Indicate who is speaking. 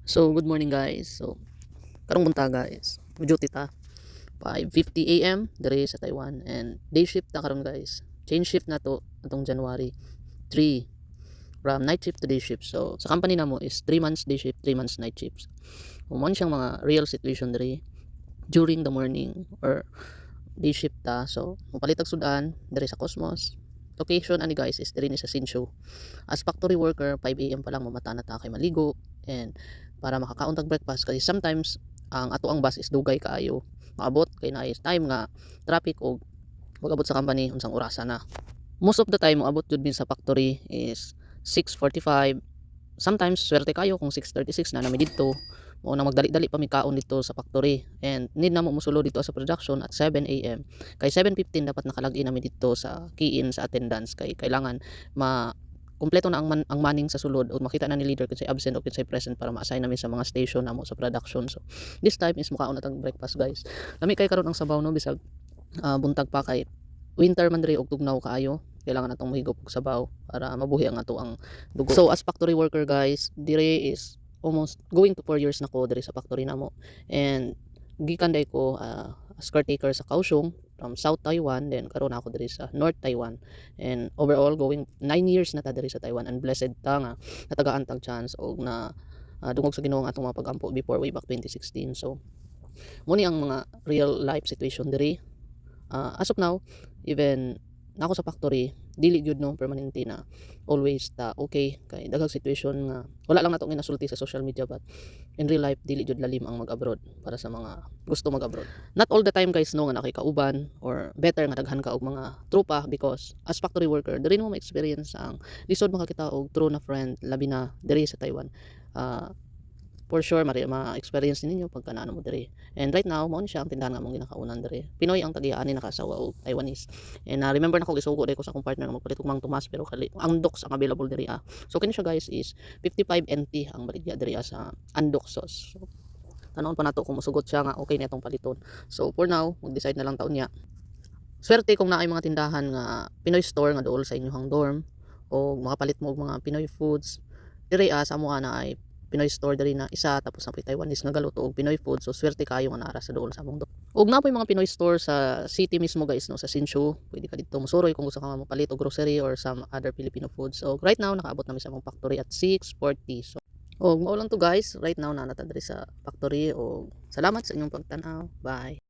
Speaker 1: So, good morning guys. So, karong buntaga guys. Duty ta. 5:50 AM diri sa Taiwan and day shift na karon guys. Change shift na to atong January 3 from night shift to day shift. So, sa company namo is 3 months day shift, 3 months night shifts. Kung siyang mga real situation diri during the morning or day shift ta. So, mupalitag sudan diri sa Cosmos. Location ani guys is diri ni sa Sinshu. As factory worker, 5 AM pa lang mamata na ta kay maligo and para makakaon tag breakfast kasi sometimes ang ato ang bus is dugay kaayo. Maabot kay naay time nga traffic o magabot sa company unsang orasa na. Most of the time moabot jud min sa factory is 6:45. Sometimes swerte kayo kung 6:36 na nami didto. Mo nang magdali-dali pa mi kaon dito sa factory and need na mo musulo dito sa production at 7 AM. Kay 7:15 dapat nakalagin nami dito sa key-in sa attendance kay kailangan ma kumpleto na ang manning sa sulod o makita na ni leader kung say absent o kung say present para ma-assign namin sa mga station namo sa production. So this time is mukaon na tang breakfast guys. Lami kay karon ang sabaw no bisag buntag pa kay winter man diri og tugnaw kaayo. Kailangan natong mahigop og sabaw para mabuhi ang ato ang dugo. So as factory worker guys, diri is almost going to 4 years na ko diri sa factory namo. And gikan day ko as caretaker sa Kaohsiung from South Taiwan, then karon ako diri sa North Taiwan. And overall going 9 years na ta diri sa Taiwan and blessed ta nga natagaan tag chance og na dungog sa Ginoo ang atong mga pagampo before way back 2016. So muni ang mga real life situation diri. As of now, even nako sa factory, dili gyud no permanente na always ta okay kay daghang situation nga wala lang nato ginasulti sa social media but in real life dili gyud lalim ang mag-abroad para sa mga gusto mag-abroad. Not all the time guys no nga nakay kauban or better nga daghan ka og mga tropa because as factory worker diri mo ma-experience ang lisod makakita og true na friend labi na diri sa Taiwan. For sure ma-experience ninyo pagka naano mo diri. And right now mo ni siya ang tindahan nga mong ginakaunan diri. Pinoy ang tagiani nakasawa og Taiwanese. And remember na ko isugo diri ko sa akong partner nga magpalit og Mang Tomas pero kali ang docs ang available diri So kini siya guys is 55 NT ang baligya diri sa andok sauce. So tanawon pa nato kung mosugot siya nga okay na itong paliton. So for now mag-decide na lang taon niya. Swerte kung naay mga tindahan nga Pinoy store nga dool sa inyong dorm o makapalit mo og mga Pinoy foods. Diri sa amuha na ay Pinoy store diri na isa tapos na Taiwanese nga galuto og Pinoy food. So swerte kayo nga naara sa dool sa among og na po mga Pinoy store sa city mismo guys no sa Sinshu. Pwede ka dito musuroy kung gusto ka mapalit og grocery or some other Filipino foods. So right now nakaabot namin sa among factory at 6:40. So mao lang to guys. Right now na nata diri sa factory og salamat sa inyong pagtan-aw. Bye.